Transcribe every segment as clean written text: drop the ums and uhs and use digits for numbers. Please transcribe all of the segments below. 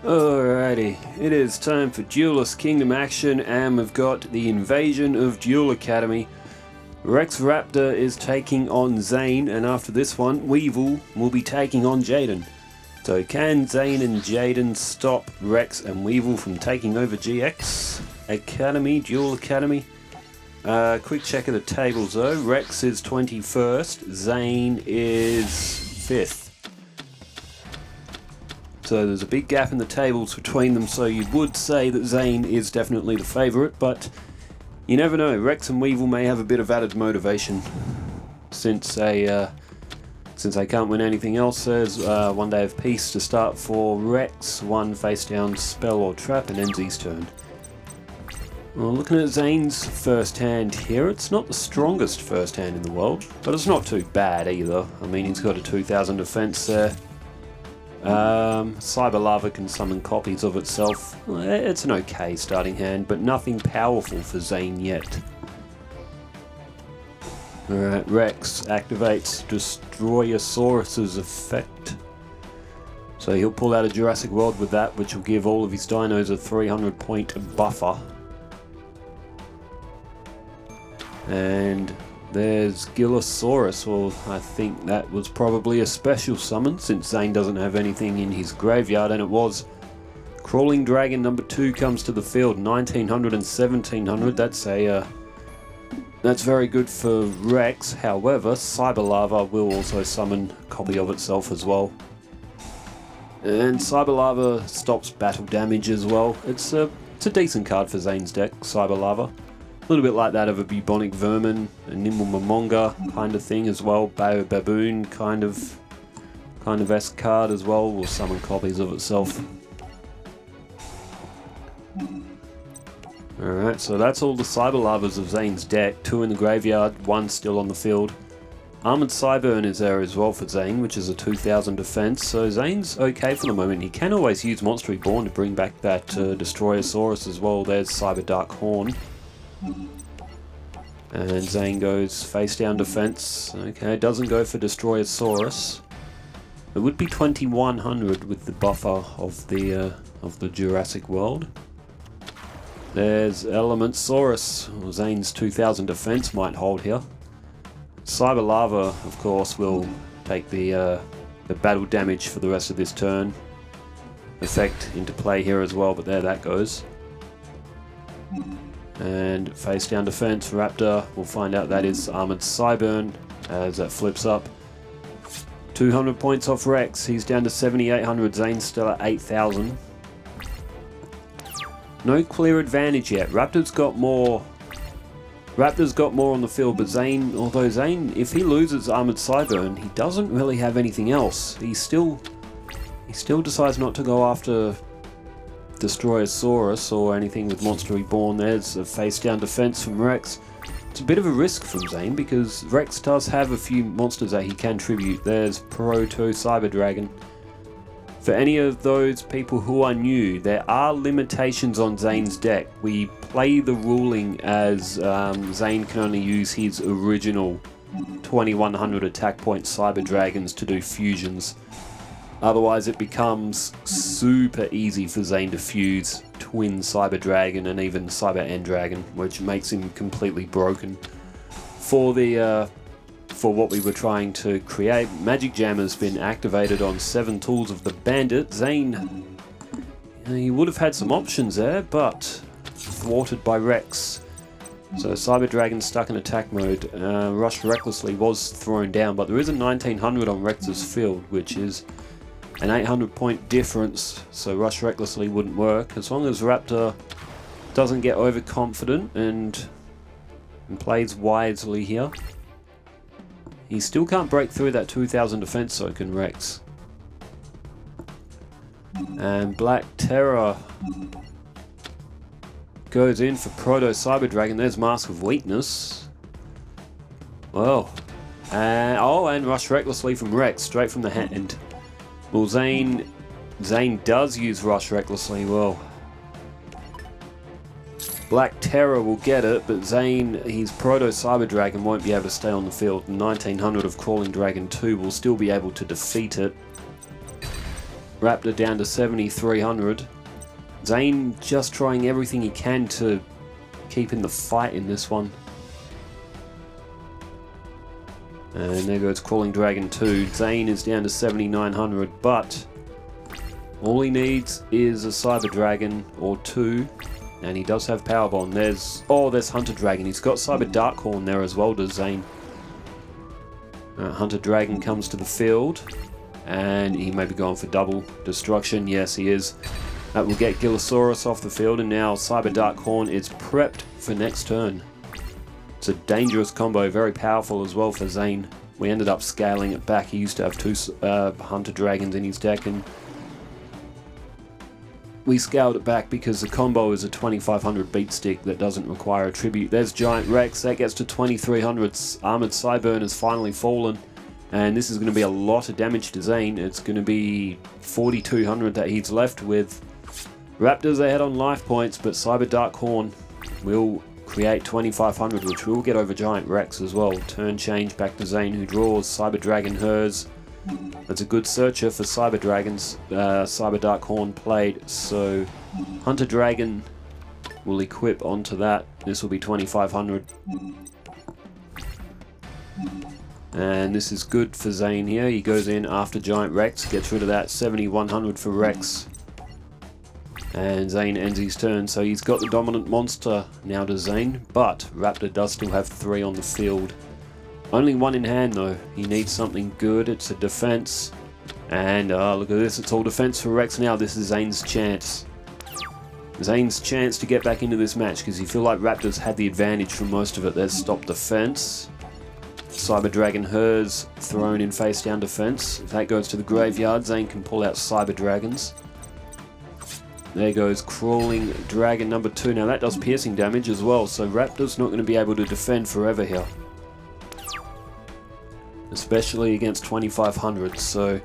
Alrighty, it is time for Duelist Kingdom action, and we've got the invasion of Duel Academy. Rex Raptor is taking on Zane, and after this one, Weevil will be taking on Jaden. So can Zane and Jaden stop Rex and Weevil from taking over GX Academy, Duel Academy? Quick check of the tables though. Rex is 21st, Zane is 5th. So there's a big gap in the tables between them, so you would say that Zane is definitely the favourite, but you never know. Rex and Weevil may have a bit of added motivation since they can't win anything else. There's one day of peace to start for Rex, one face down spell or trap, and Enzi's turn. Well, looking at Zane's first hand here, it's not the strongest first hand in the world, but it's not too bad either. I mean, he's got a 2000 defense there. Cyber Lava can summon copies of itself. It's an okay starting hand, but nothing powerful for Zane yet. Alright, Rex activates Destroyosaurus's effect. So he'll pull out a Jurassic World with that, which will give all of his dinos a 300 point buffer. And there's Gillosaurus. Well, I think that was probably a special summon since Zane doesn't have anything in his graveyard, and it was. Crawling Dragon number 2 comes to the field, 1900 and 1700. That's very good for Rex. However, Cyber Lava will also summon a copy of itself as well. And Cyber Lava stops battle damage as well. It's a decent card for Zane's deck, Cyber Lava. A little bit like that of a Bubonic Vermin, a Nimble Momonga kind of thing as well. Baboon kind of esque card as well. Will summon copies of itself. Alright, so that's all the Cyber Lavas of Zane's deck. 2 in the graveyard, 1 still on the field. Armored Cyburn is there as well for Zane, which is a 2000 defense. So Zane's okay for the moment. He can always use Monster Reborn to bring back that Destroyosaurus as well. There's Cyber Dark Horn. And Zane goes face down defense. Okay, doesn't go for Destroyosaurus. It would be 2100 with the buffer of the Jurassic World. There's Elementsaurus. Well, Zane's 2000 defense might hold here. Cyber Lava, of course, will take the battle damage for the rest of this turn effect into play here as well, but there that goes. And face down defense, Raptor, we'll find out that is Armored Cyburn as that flips up. 200 points off Rex, he's down to 7800, Zane's still at 8000. No clear advantage yet. Raptor's got more on the field, but Zane, although Zane, if he loses Armored Cyburn, he doesn't really have anything else. He still decides not to go after Destroyosaurus or anything with Monster Reborn. There's a face down defense from Rex. It's a bit of a risk from Zane because Rex does have a few monsters that he can tribute. There's Proto Cyber Dragon. For any of those people who are new, there are limitations on Zane's deck. We play the ruling as Zane can only use his original 2100 attack point Cyber Dragons to do fusions. Otherwise it becomes super easy for Zane to fuse Twin Cyber Dragon and even Cyber End Dragon, which makes him completely broken. For what we were trying to create, Magic Jam has been activated on 7 tools of the Bandit. Zane, he would have had some options there, but thwarted by Rex. So Cyber Dragon stuck in attack mode. Rush Recklessly was thrown down, but there is a 1900 on Rex's field, which is an 800 point difference, so Rush Recklessly wouldn't work. As long as Raptor doesn't get overconfident and plays wisely here. He still can't break through that 2000 defense, so can Rex. And Black Terror goes in for Proto Cyber Dragon. There's Mask of Weakness. Well, and Rush Recklessly from Rex, straight from the hand. Well, Zane does use Rush Recklessly. Well, Black Terror will get it, but Zane, his Proto Cyber Dragon won't be able to stay on the field. 1900 of Crawling Dragon 2 will still be able to defeat it. Raptor down to 7,300. Zane just trying everything he can to keep in the fight in this one. And there goes Crawling Dragon 2. Zane is down to 7,900, but all he needs is a Cyber Dragon or two, and he does have Power Bond. There's Hunter Dragon. He's got Cyber Darkhorn there as well, does Zane. Hunter Dragon comes to the field, and he may be going for double destruction. Yes, he is. That will get Gillosaurus off the field, and now Cyber Darkhorn is prepped for next turn. It's a dangerous combo, very powerful as well for Zane. We ended up scaling it back. He used to have two Hunter Dragons in his deck, and we scaled it back because the combo is a 2500 beat stick that doesn't require a tribute. There's Giant Rex, that gets to 2300. Armored Cyburn has finally fallen, and this is going to be a lot of damage to Zane. It's going to be 4200 that he's left with. Raptors ahead on life points, but Cyber Darkhorn will create 2500, which will get over Giant Rex as well. Turn change back to Zane, who draws Cyber Dragon hers. That's a good searcher for Cyber Dragons. Cyber Darkhorn played, so Hunter Dragon will equip onto that. This will be 2500. And this is good for Zane here. He goes in after Giant Rex, gets rid of that. 7100 for Rex. And Zane ends his turn, so he's got the dominant monster now to Zane, but Raptor does still have 3 on the field. Only 1 in hand though. He needs something good. It's a defense. And look at this, it's all defense for Rex now. This is Zane's chance. Zane's chance to get back into this match, because you feel like Raptors had the advantage for most of it. There's stop defense. Cyber Dragon hers thrown in face down defense. If that goes to the graveyard, Zane can pull out Cyber Dragons. There goes Crawling Dragon number 2. Now that does piercing damage as well, so Raptor's not going to be able to defend forever here. Especially against 2500, so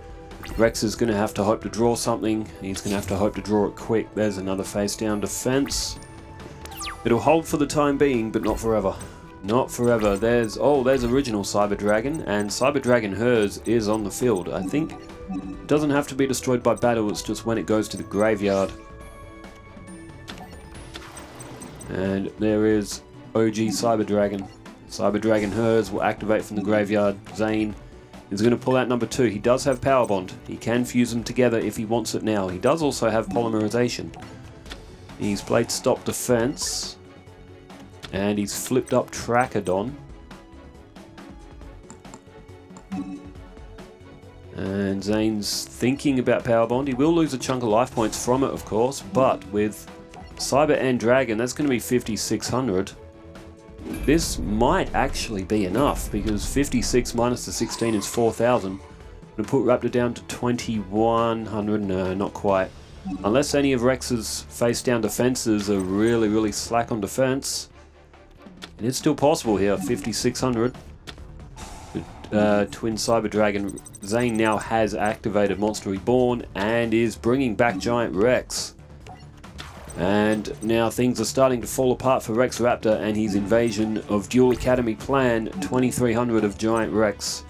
Rex is going to have to hope to draw something. He's going to have to hope to draw it quick. There's another face down defense. It'll hold for the time being, but not forever. Not forever. There's original Cyber Dragon, and Cyber Dragon hers is on the field. I think it doesn't have to be destroyed by battle, it's just when it goes to the graveyard. And there is OG Cyber Dragon. Cyber Dragon hers will activate from the graveyard. Zane is going to pull out number 2. He does have Power Bond. He can fuse them together if he wants it now. He does also have Polymerization. He's played Stop Defense. And he's flipped up Trachodon. And Zane's thinking about Power Bond. He will lose a chunk of life points from it, of course, but with Cyber and Dragon, that's going to be 5600. This might actually be enough, because 56 minus the 16 is 4000. Going to put Raptor down to 2100. No, not quite. Unless any of Rex's face down defenses are really, really slack on defense. It is still possible here. 5600. Twin Cyber Dragon. Zane now has activated Monster Reborn and is bringing back Giant Rex. And now things are starting to fall apart for Rex Raptor and his invasion of Duel Academy plan. 2300 of Giant Rex.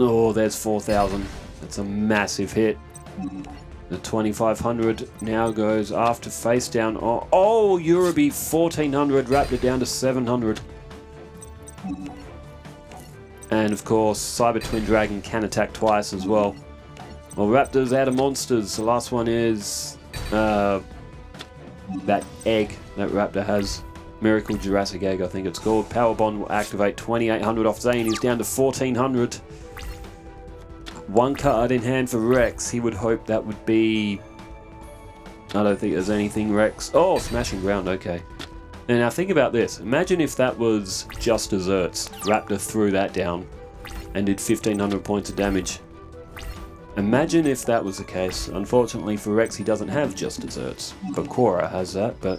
Oh, there's 4000. That's a massive hit. The 2500 now goes after face down. Oh, Yurubi 1400. Raptor down to 700. And of course, Cyber Twin Dragon can attack twice as well. Well, Raptor's out of monsters. The last one is that egg that Raptor has. Miracle Jurassic Egg, I think it's called. Power Bond will activate. 2800 off Zane. He's down to 1400. 1 card in hand for Rex. He would hope that would be... I don't think there's anything Rex... Oh, Smashing Ground, okay. Now think about this. Imagine if that was just desserts. Raptor threw that down and did 1500 points of damage. Imagine if that was the case. Unfortunately for Rex, he doesn't have just desserts. But Cora has that. But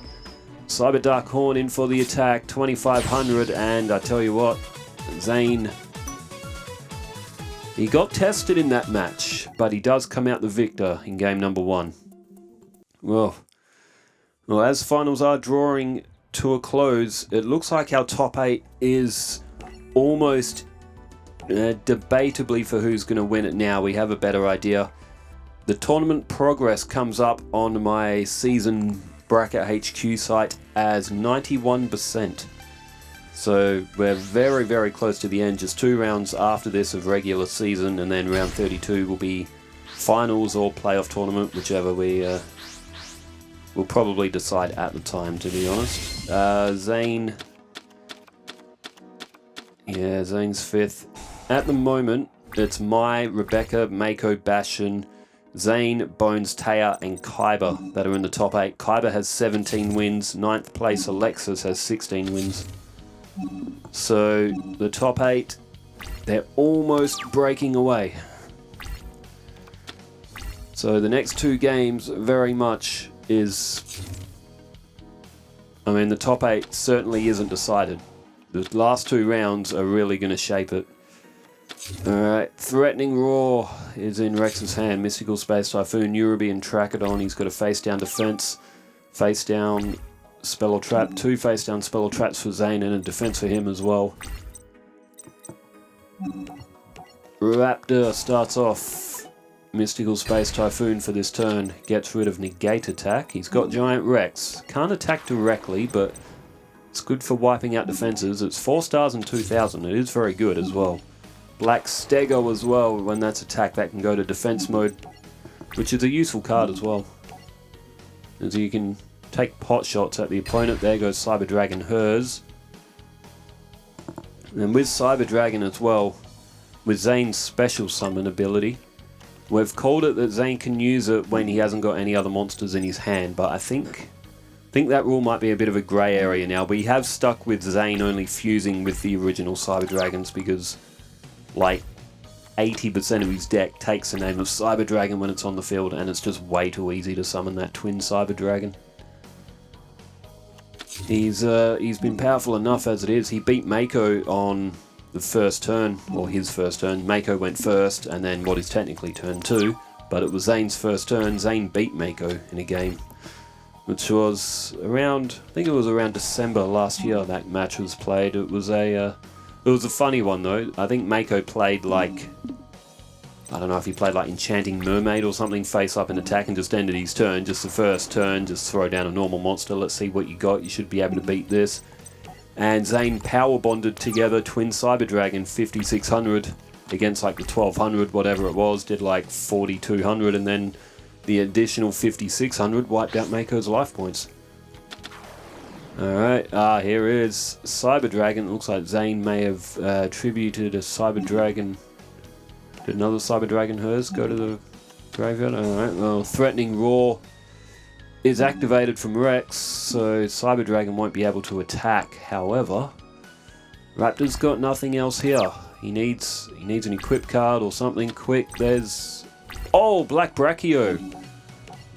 Cyber Darkhorn in for the attack. 2500, and I tell you what, Zane... He got tested in that match, but he does come out the victor in game number 1. Well, as finals are drawing to a close, it looks like our top 8 is almost debatably for who's going to win it now. We have a better idea. The tournament progress comes up on my season bracket HQ site as 91%. So we're very, very close to the end. Just 2 rounds after this of regular season, and then round 32 will be finals or playoff tournament, whichever we will probably decide at the time, to be honest. Zane. Yeah, Zane's 5th. At the moment, it's Mai, Rebecca, Mako, Bastion, Zane, Bones, Taya, and Kyber that are in the top 8. Kyber has 17 wins. 9th place, Alexis has 16 wins. So the top 8, they're almost breaking away. So the next 2 games very much is... I mean, the top 8 certainly isn't decided. The last 2 rounds are really going to shape it. Alright, Threatening Roar is in Rex's hand. Mystical Space Typhoon, Urubi, and Trachodon. He's got a face down defense, face down spell or trap, 2 face down spell or traps for Zane, and a defense for him as well. Raptor starts off Mystical Space Typhoon for this turn, gets rid of negate attack. He's got Giant Rex, can't attack directly, but it's good for wiping out defenses. It's 4 stars and 2000, it is very good as well. Black Stego as well, when that's attacked that can go to defense mode, which is a useful card as well. As you can take pot shots at the opponent. There goes Cyber Dragon hers. And with Cyber Dragon as well, with Zane's special summon ability, we've called it that Zane can use it when he hasn't got any other monsters in his hand, but I think that rule might be a bit of a grey area now. We have stuck with Zane only fusing with the original Cyber Dragons because like 80% of his deck takes the name of Cyber Dragon when it's on the field, and it's just way too easy to summon that twin Cyber Dragon. He's been powerful enough as it is. He beat Mako on the first turn, or his first turn. Mako went first, and then what is technically turn 2, but it was Zane's first turn. Zane beat Mako in a game, which was around, I think it was around December last year that match was played. It was a funny one though. I think Mako played like, I don't know if he played like Enchanting Mermaid or something, face up and attack, and just ended his turn, just the first turn, just throw down a normal monster, let's see what you got, you should be able to beat this. And Zane power bonded together Twin Cyber Dragon 5600 against like the 1200, whatever it was, did like 4200, and then the additional 5600 wiped out Mako's life points. Alright, here is Cyber Dragon. It looks like Zane may have attributed a Cyber Dragon. Did another Cyber Dragon hers go to the graveyard? Alright, well, Threatening Roar is activated from Rex, so Cyber Dragon won't be able to attack. However, Raptor's got nothing else here. He needs an equip card or something quick. There's... oh, Black Brachio!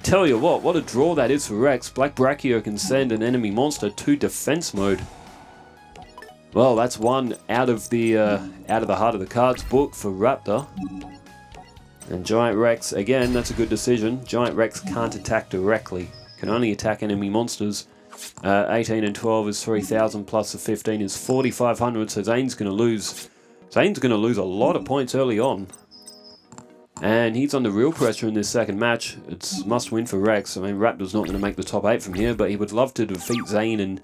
Tell you what a draw that is for Rex. Black Brachio can send an enemy monster to defense mode. Well, that's one out of the Heart of the Cards book for Raptor. And Giant Rex, again, that's a good decision. Giant Rex can't attack directly. Can only attack enemy monsters. 18 and 12 is 3000, plus the 15 is 4500, so Zane's going to lose. Zane's going to lose a lot of points early on. And he's under real pressure in this second match. It's must win for Rex. I mean, Raptor's not going to make the top 8 from here, but he would love to defeat Zane and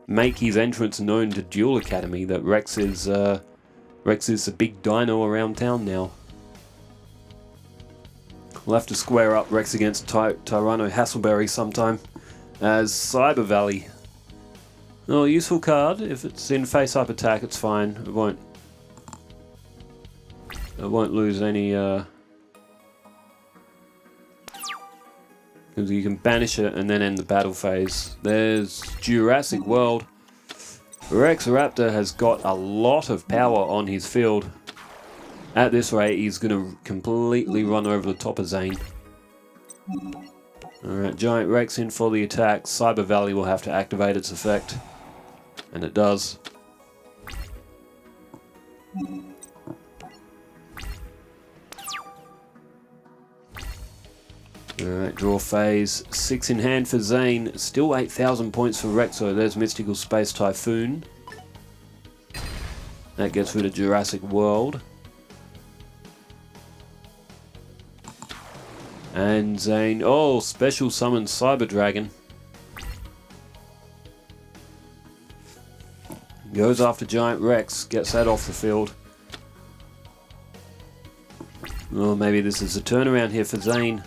make his entrance known to Duel Academy that Rex is the big dino around town now. We'll have to square up Rex against Tyranno Hasselberry sometime. As Cyber Valley. Oh, useful card. If it's in face-up attack, it's fine. It won't lose any... because you can banish it and then end the battle phase. There's Jurassic World. Rex Raptor has got a lot of power on his field. At this rate, he's going to completely run over the top of Zane. Alright, Giant Rex in for the attack. Cyber Valley will have to activate its effect. And it does. Alright, draw phase. 6 in hand for Zane. Still 8,000 points for Rex, so there's Mystical Space Typhoon. That gets rid of Jurassic World. And Zane, oh, special summon Cyber Dragon. Goes after Giant Rex, gets that off the field. Oh, maybe this is a turnaround here for Zane.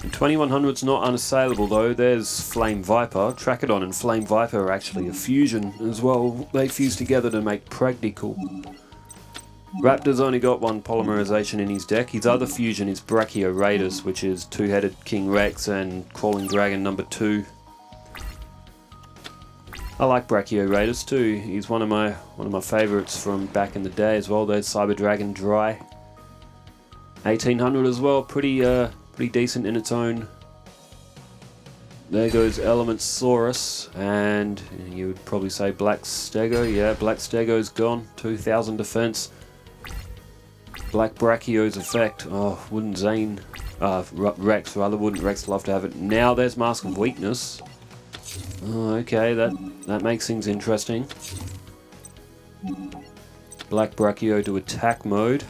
And 2100's not unassailable though. There's Flame Viper. Trachodon and Flame Viper are actually a fusion as well. They fuse together to make Practical. Raptor's only got one polymerization in his deck. His other fusion is Brachio Raiders, which is two-headed King Rex and Crawling Dragon number 2. I like Brachio Raiders too. He's one of my favourites from back in the day as well. There's Cyber Dragon Dry. 1800 as well, pretty decent in its own. There goes Elementsaurus, and you would probably say Black Stego. Yeah, Black Stego's gone. 2000 defense. Black Brachio's effect. Oh, wouldn't Zane, Rex rather, wouldn't Rex love to have it? Now there's Mask of Weakness. Oh, okay, that makes things interesting. Black Brachio to attack mode.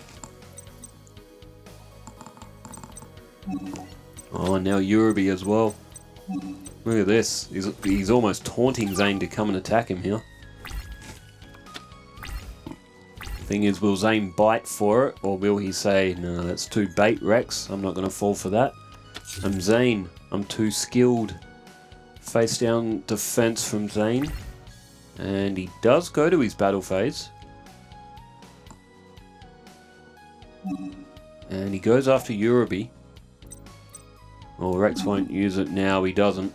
Oh, and now Yugioh as well. Look at this. He's almost taunting Zane to come and attack him here. Thing is, will Zane bite for it, or will he say, no, that's too bait, Rex, I'm not going to fall for that. I'm Zane, I'm too skilled. Face down defense from Zane. And he does go to his battle phase. And he goes after Yugioh. Oh, Rex won't use it now, he doesn't.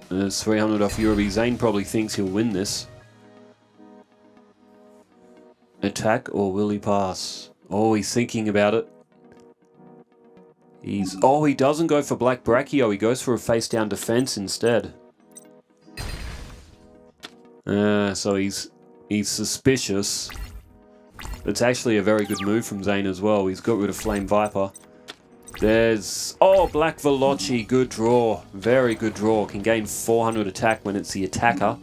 There's 300 off Yugioh. Zane probably thinks he'll win this. Attack, or will he pass? Oh, he's thinking about it. He doesn't go for Black Brachio, he goes for a face down defense instead. So he's suspicious. It's actually a very good move from Zane as well. He's got rid of Flame Viper. There's... oh, Black Veloci, good draw. Very good draw. Can gain 400 attack when it's the attacker.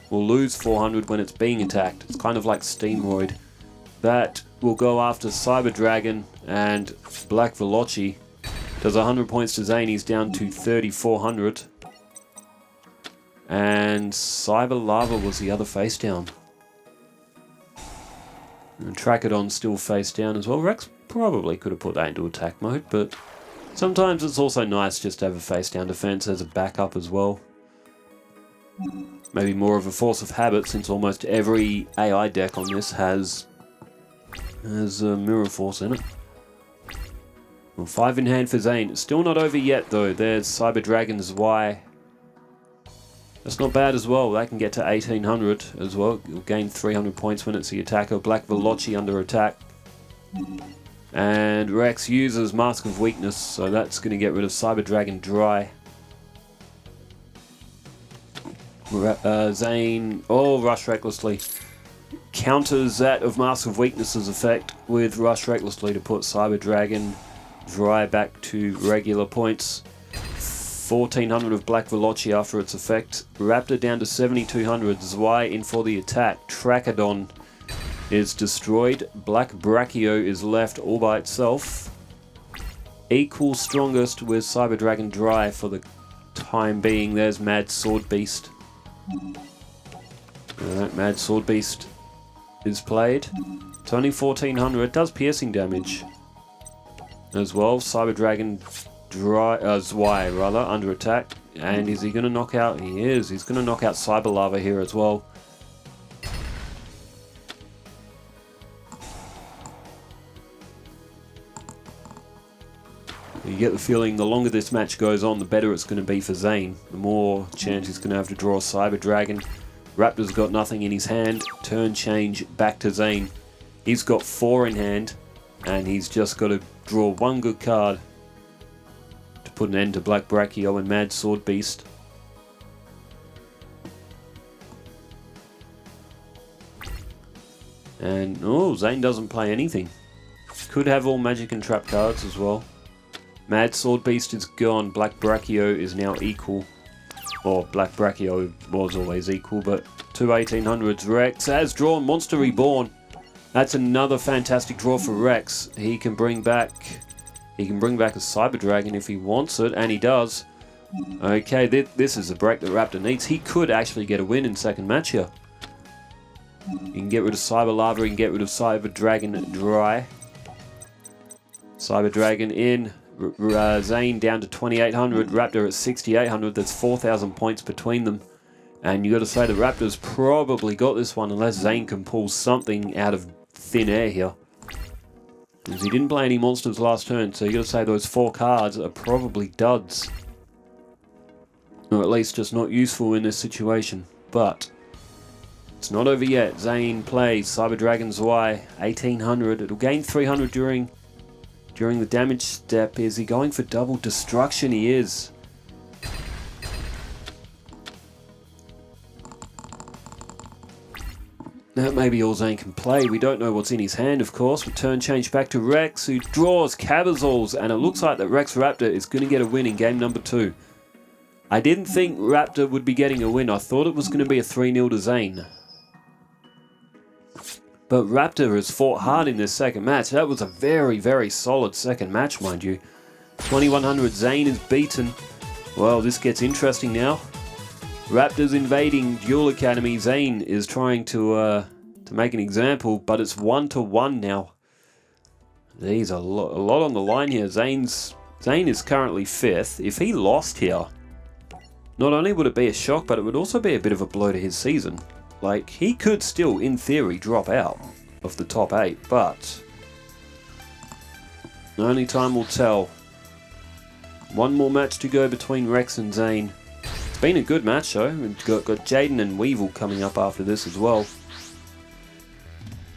Will lose 400 when it's being attacked. It's kind of like Steamroid. That will go after Cyber Dragon, and Black Veloci does 100 points to Zane. He's down to 3,400. And Cyber Lava was the other face down. And Trachodon still face down as well. Rex probably could have put that into attack mode, but sometimes it's also nice just to have a face down defense as a backup as well. Maybe more of a force of habit, since almost every AI deck on this has a Mirror Force in it. Well, 5 in hand for Zane. Still not over yet though. There's Cyber Dragon's Y. That's not bad as well. That can get to 1800 as well. You'll gain 300 points when it's the attacker. Black Veloci under attack. And Rex uses Mask of Weakness, so that's going to get rid of Cyber Dragon Dry. Zane, Rush Recklessly. Counters that of Mask of Weakness's effect with Rush Recklessly to put Cyber Dragon Dry back to regular points. 1400 of Black Veloci after its effect. Raptor down to 7200. Zwei in for the attack. Trachodon is destroyed. Black Brachio is left all by itself. Equal strongest with Cyber Dragon Dry for the time being. There's Mad Sword Beast. Alright, Mad Sword Beast is played. It's only 1400. It does piercing damage as well. Cyber Dragon Zwei rather, under attack. And is he going to knock out? He is. He's going to knock out Cyber Lava here as well. You get the feeling the longer this match goes on, the better it's going to be for Zane. The more chance he's going to have to draw Cyber Dragon. Raptor's got nothing in his hand. Turn change back to Zane. He's got 4 in hand, and he's just got to draw one good card to put an end to Black Brachio and Mad Sword Beast. And, Zane doesn't play anything. Could have all magic and trap cards as well. Mad Sword Beast is gone. Black Brachio is now equal. Or Black Brachio was always equal, but 2 1800s. Rex has drawn Monster Reborn. That's another fantastic draw for Rex. He can bring back He can bring back a Cyber Dragon if he wants it, and he does. Okay, this is the break that Raptor needs. He could actually get a win in second match here. You can get rid of Cyber Lava, you can get rid of Cyber Dragon dry. Cyber Dragon in, Zane down to 2800, Raptor at 6800, that's 4,000 points between them. And you got to say the Raptor's probably got this one unless Zane can pull something out of thin air here. Because he didn't play any monsters last turn, so you got to say those 4 cards are probably duds. Or at least just not useful in this situation. But it's not over yet. Zane plays Cyber Dragon's Y, 1800. It'll gain 300 during the damage step. Is he going for double destruction? He is. That may be all Zane can play. We don't know what's in his hand, of course. Return change back to Rex, who draws Cabazals, and it looks like that Rex Raptor is going to get a win in game number 2. I didn't think Raptor would be getting a win. I thought it was going to be a 3-0 to Zane. But Raptor has fought hard in this second match. That was a very, very solid second match, mind you. 2100, Zane is beaten. Well, this gets interesting now. Raptor's invading Duel Academy. Zane is trying to make an example, but it's 1-1 now. There's a lot on the line here. Zane is currently 5th. If he lost here, not only would it be a shock, but it would also be a bit of a blow to his season. Like, he could still, in theory, drop out of the top 8, but only time will tell. One more match to go between Rex and Zane. It's been a good match though. We've got Jaden and Weevil coming up after this as well.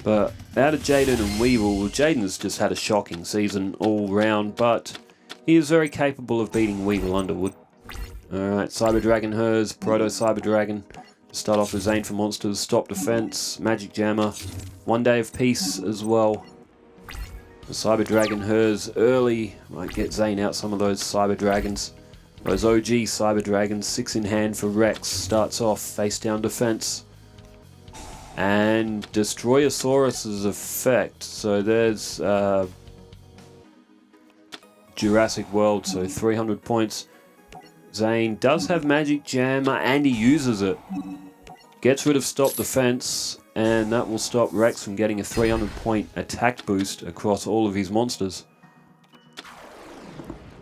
But out of Jaden and Weevil, Jaden's just had a shocking season all round, but he is very capable of beating Weevil Underwood. Alright, Cyber Dragon hers, Proto Cyber Dragon. Start off with Zane for monsters, Stop Defense, Magic Jammer, 1 Day of Peace as well. The Cyber Dragon hers early, might get Zane out some of those Cyber Dragons. Those OG Cyber Dragons, 6 in hand for Rex, starts off face down defense. And Destroyosaurus's effect, so there's Jurassic World, so 300 points. Zane does have Magic Jammer and he uses it. Gets rid of Stop Defense, and that will stop Rex from getting a 300 point attack boost across all of his monsters.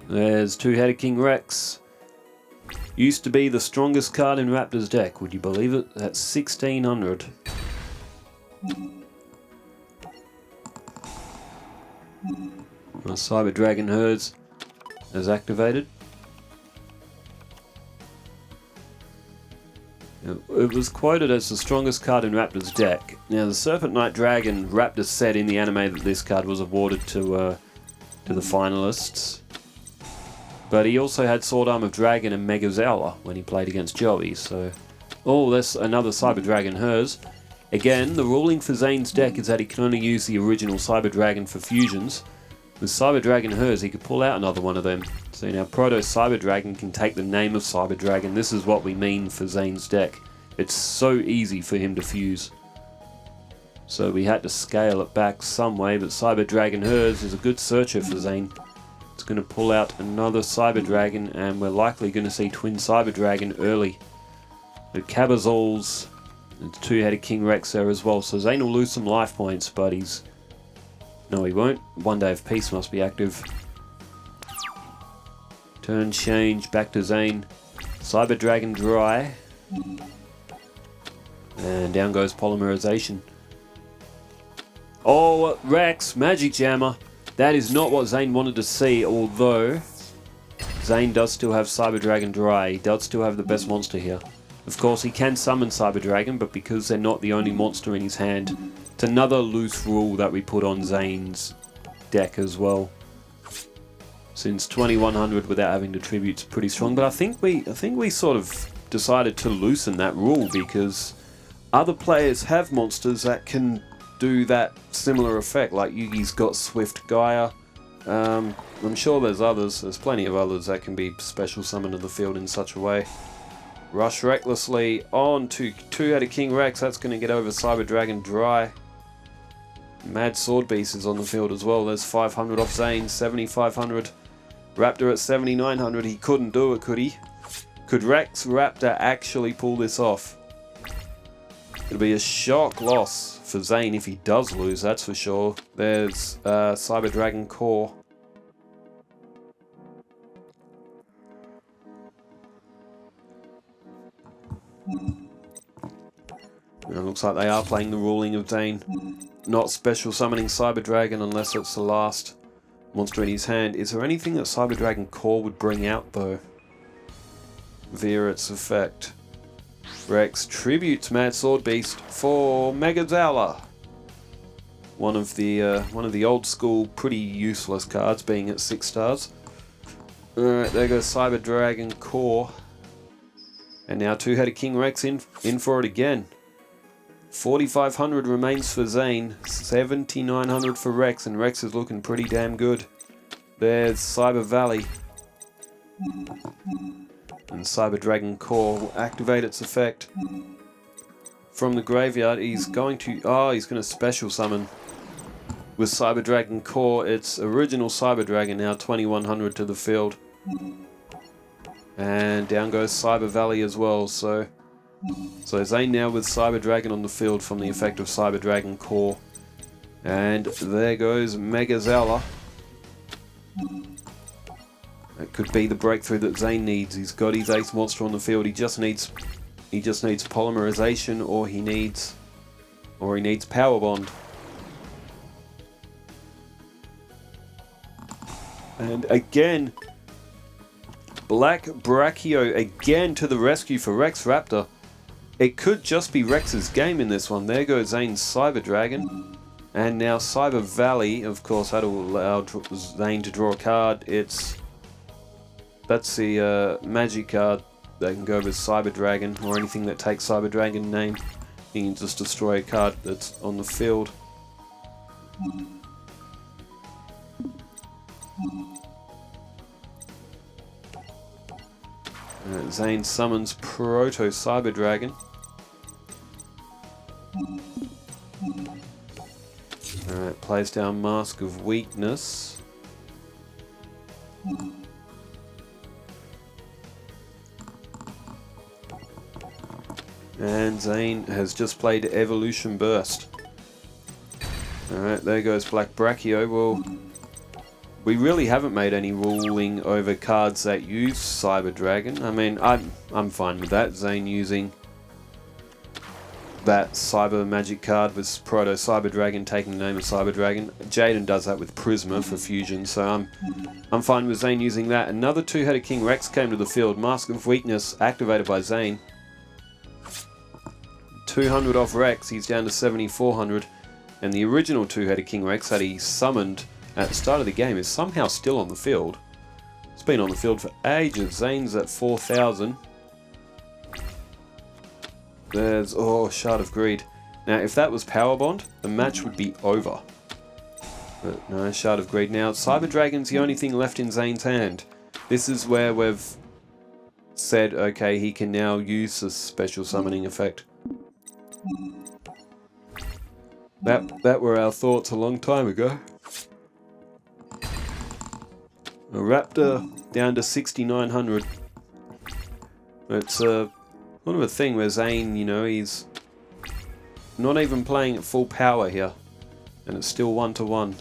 There's Two-Headed King Rex. Used to be the strongest card in Raptor's deck, would you believe it? That's 1600. My Cyber Dragon Herds is activated. It was quoted as the strongest card in Raptor's deck. Now, the Serpent Knight Dragon, Raptor said in the anime that this card was awarded to the finalists. But he also had Sword Arm of Dragon and Megazola when he played against Joey, so... Oh, that's another Cyber Dragon hers. Again, the ruling for Zane's deck is that he can only use the original Cyber Dragon for fusions. With Cyber Dragon hers, he could pull out another one of them. So now Proto Cyber Dragon can take the name of Cyber Dragon. This is what we mean for Zane's deck. It's so easy for him to fuse. So we had to scale it back some way, but Cyber Dragon hers is a good searcher for Zane. It's going to pull out another Cyber Dragon, and we're likely going to see Twin Cyber Dragon early. The Cabazals, and Two-Headed King Rex there as well, so Zane will lose some life points, but he's... No, he won't. 1 Day of Peace must be active. Turn change, back to Zane. Cyber Dragon dry. And down goes Polymerization. Oh, Rex, Magic Jammer. That is not what Zane wanted to see, although Zane does still have Cyber Dragon dry. He does still have the best monster here. Of course, he can summon Cyber Dragon, but because they're not the only monster in his hand, it's another loose rule that we put on Zane's deck as well. Since 2100 without having to tribute's pretty strong, but I think we sort of decided to loosen that rule because other players have monsters that can do that similar effect, like Yugi's got Swift Gaia. I'm sure there's others, there's plenty of others that can be special summoned to the field in such a way. Rush recklessly on to Two-Headed King Rex, that's going to get over Cyber Dragon dry. Mad Sword Beast is on the field as well. There's 500 off Zane, 7,500. Raptor at 7,900. He couldn't do it, could he? Could Rex Raptor actually pull this off? It'll be a shock loss for Zane if he does lose, that's for sure. There's Cyber Dragon Core. It looks like they are playing the ruling of Zane. Not special summoning Cyber Dragon unless it's the last monster in his hand. Is there anything that Cyber Dragon Core would bring out though? Via its effect. Rex tributes Mad Sword Beast for Megazala. One of the old school pretty useless cards, being at 6 stars. Alright, there goes Cyber Dragon Core. And now Two-Headed King Rex in for it again. 4,500 remains for Zane, 7,900 for Rex, and Rex is looking pretty damn good. There's Cyber Valley. And Cyber Dragon Core will activate its effect. From the graveyard, he's going to special summon. With Cyber Dragon Core, its original Cyber Dragon, now 2,100 to the field. And down goes Cyber Valley as well, so Zane now with Cyber Dragon on the field from the effect of Cyber Dragon Core. And there goes Megazala. That could be the breakthrough that Zane needs. He's got his ace monster on the field. He just needs polymerization, or he needs Power Bond. And again, Black Brachio again to the rescue for Rex Raptor. It could just be Rex's game in this one. There goes Zane's Cyber Dragon. And now Cyber Valley, of course, that'll allow Zane to draw a card. That's the magic card. They can go with Cyber Dragon, or anything that takes Cyber Dragon name. You can just destroy a card that's on the field. Zane summons Proto Cyber Dragon. Alright, plays down Mask of Weakness. And Zane has just played Evolution Burst. Alright, there goes Black Brachio. Well, we really haven't made any ruling over cards that use Cyber Dragon. I mean, I'm fine with that. Zane using that Cyber Magic card with Proto Cyber Dragon taking the name of Cyber Dragon. Jaden does that with Prisma for Fusion, so I'm fine with Zane using that. Another Two-Headed King Rex came to the field. Mask of Weakness activated by Zane. 200 off Rex, he's down to 7,400. And the original Two-Headed King Rex that he summoned at the start of the game is somehow still on the field. It's been on the field for ages. Zane's at 4,000. There's, Shard of Greed. Now, if that was Power Bond, the match would be over. But no, Shard of Greed. Now, Cyber Dragon's the only thing left in Zane's hand. This is where we've said, okay, he can now use the special summoning effect. That were our thoughts a long time ago. A Raptor down to 6,900. It's a sort of a thing where Zane, he's not even playing at full power here, and it's still 1-1.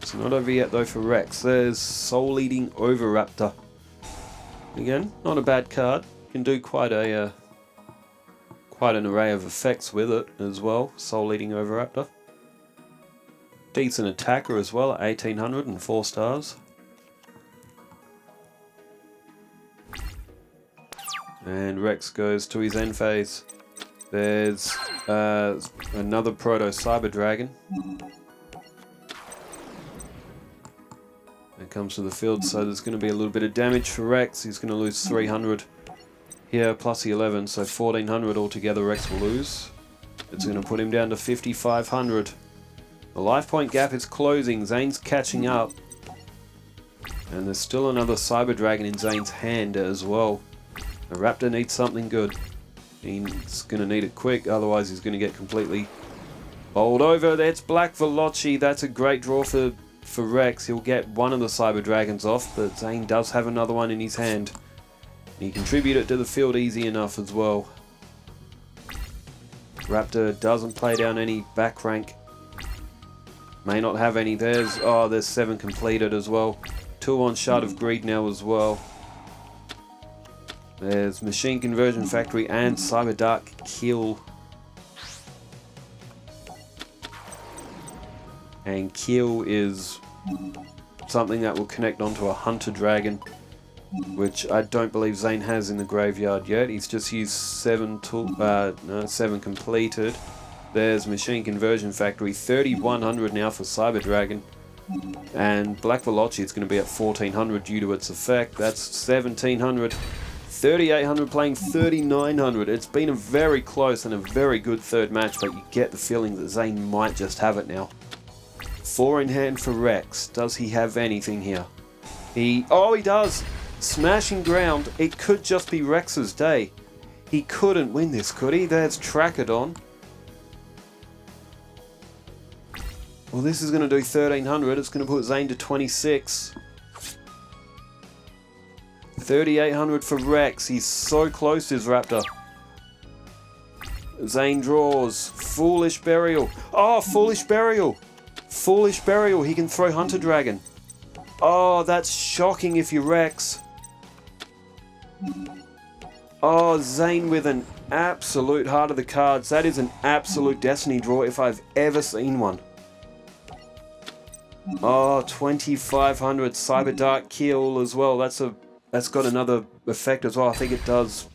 It's not over yet though for Rex. There's Soul Eating Oviraptor. Again, not a bad card. Can do quite an array of effects with it as well. Soul Eating Oviraptor. Decent attacker as well at 1,800 and 4 stars. And Rex goes to his end phase. There's another Proto Cyber Dragon. It comes to the field, so there's going to be a little bit of damage for Rex. He's going to lose 300 here, plus the 11, so 1,400 altogether Rex will lose. It's going to put him down to 5,500. The life point gap is closing. Zane's catching up. And there's still another Cyber Dragon in Zane's hand as well. The Raptor needs something good. He's going to need it quick, otherwise he's going to get completely bowled over. That's Black Veloci. That's a great draw for Rex. He'll get one of the Cyber Dragons off, but Zane does have another one in his hand. He contributed it to the field easy enough as well. Raptor doesn't play down any back rank. May not have any. There's 7 completed as well. 2 on Shard of Greed now as well. There's Machine Conversion Factory and Cyber Dark Kill. And Kill is something that will connect onto a Hunter Dragon, which I don't believe Zane has in the graveyard yet. He's just used 7 completed. There's Machine Conversion Factory, 3100 now for Cyber Dragon. And Black Veloci is going to be at 1400 due to its effect. That's 1700. 3800 playing 3900. It's been a very close and a very good third match, but you get the feeling that Zane might just have it now. 4 in hand for Rex. Does he have anything here? He does! Smashing ground. It could just be Rex's day. He couldn't win this, could he? There's Trachodon. Well, this is going to do 1300. It's going to put Zane to 26. 3800 for Rex. He's so close to his Raptor. Zane draws. Foolish Burial. Oh, Foolish Burial. Foolish Burial. He can throw Hunter Dragon. Oh, that's shocking if you're Rex. Oh, Zane with an absolute heart of the cards. That is an absolute destiny draw if I've ever seen one. Oh, 2500 Cyber Dark Kill as well. That's got another effect as well. I think it does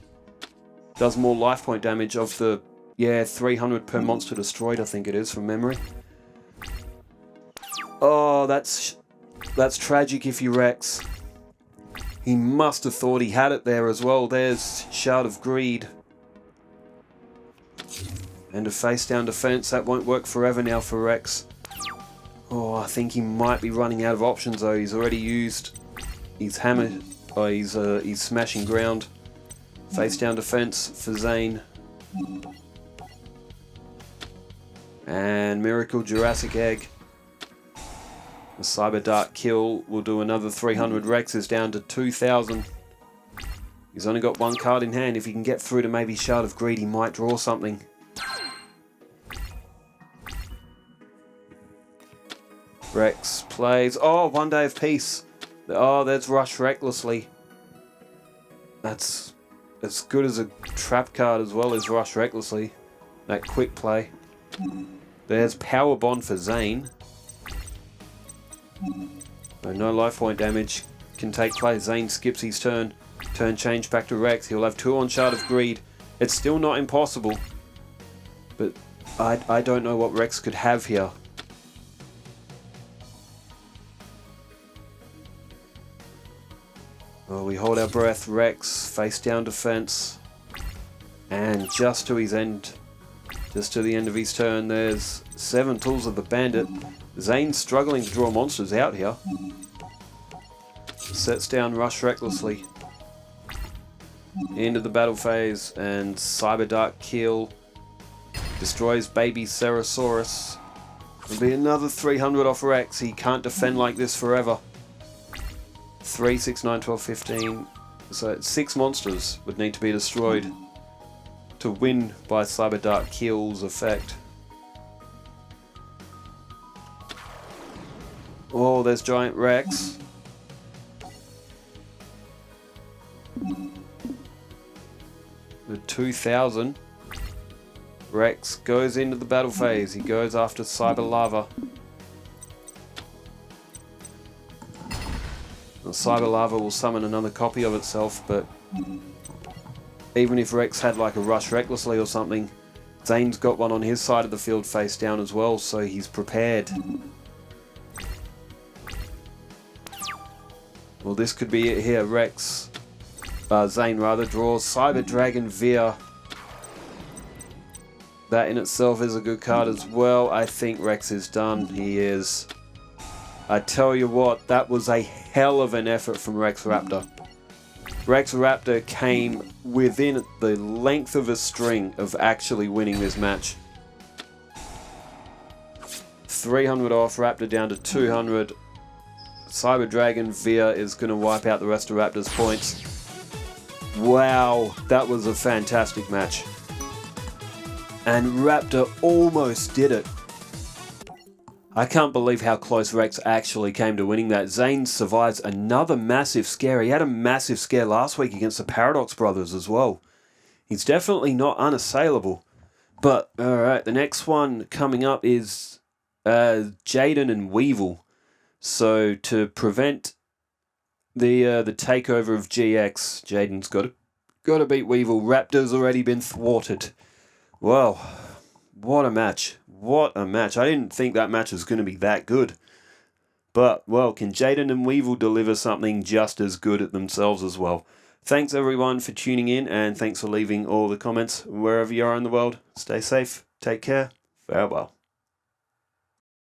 more life point damage of the 300 per monster destroyed. I think it is from memory. Oh, that's tragic if you Rex. He must have thought he had it there as well. There's Shard of Greed. And a face down defense. That won't work forever now for Rex. Oh, I think he might be running out of options though. He's already used his hammer. Oh, he's smashing ground. Face down defense for Zane. And Miracle Jurassic Egg. The Cyber Dark Kill will do another 300. Rex is down to 2000. He's only got 1 card in hand. If he can get through to maybe Shard of Greed, he might draw something. Rex plays. Oh, 1 Day of Peace. Oh, there's Rush Recklessly. That's as good as a trap card as well as Rush Recklessly. That quick play. There's Power Bond for Zane. No life point damage can take place. Zane skips his turn. Turn change back to Rex. He'll have 2 on Shard of Greed. It's still not impossible. But I don't know what Rex could have here. Oh, we hold our breath. Rex, face down defense. And just to his end. Just to the end of his turn, there's 7 Tools of the Bandit. Zane's struggling to draw monsters out here. Sets down Rush Recklessly. Into the battle phase, and Cyber Dark Kill destroys Baby Cerosaurus. There'll be another 300 off Rex. He can't defend like this forever. 3, 6, 9, 12, 15. So 6 monsters would need to be destroyed to win by Cyber Dark Kill's effect. Oh, there's Giant Rex. The 2000. Rex goes into the battle phase. He goes after Cyber Lava. The Cyber Lava will summon another copy of itself, but even if Rex had like a Rush Recklessly or something, Zane's got one on his side of the field face down as well, so he's prepared. Well, this could be it here. Zane rather, draws Cyber Dragon via. That in itself is a good card as well. I think Rex is done. He is. I tell you what, that was a hell of an effort from Rex Raptor. Rex Raptor came within the length of a string of actually winning this match. 300 off, Raptor down to 200. Cyber Dragon Via is going to wipe out the rest of Raptor's points. Wow, that was a fantastic match. And Raptor almost did it. I can't believe how close Rex actually came to winning that. Zane survives another massive scare. He had a massive scare last week against the Paradox Brothers as well. He's definitely not unassailable. But, alright, the next one coming up is Jaden and Weevil. So, to prevent the takeover of GX, Jaden's got to beat Weevil. Raptor's already been thwarted. Wow, what a match. What a match. I didn't think that match was going to be that good. But, well, can Jaden and Weevil deliver something just as good at themselves as well? Thanks everyone for tuning in, and thanks for leaving all the comments wherever you are in the world. Stay safe, take care, farewell.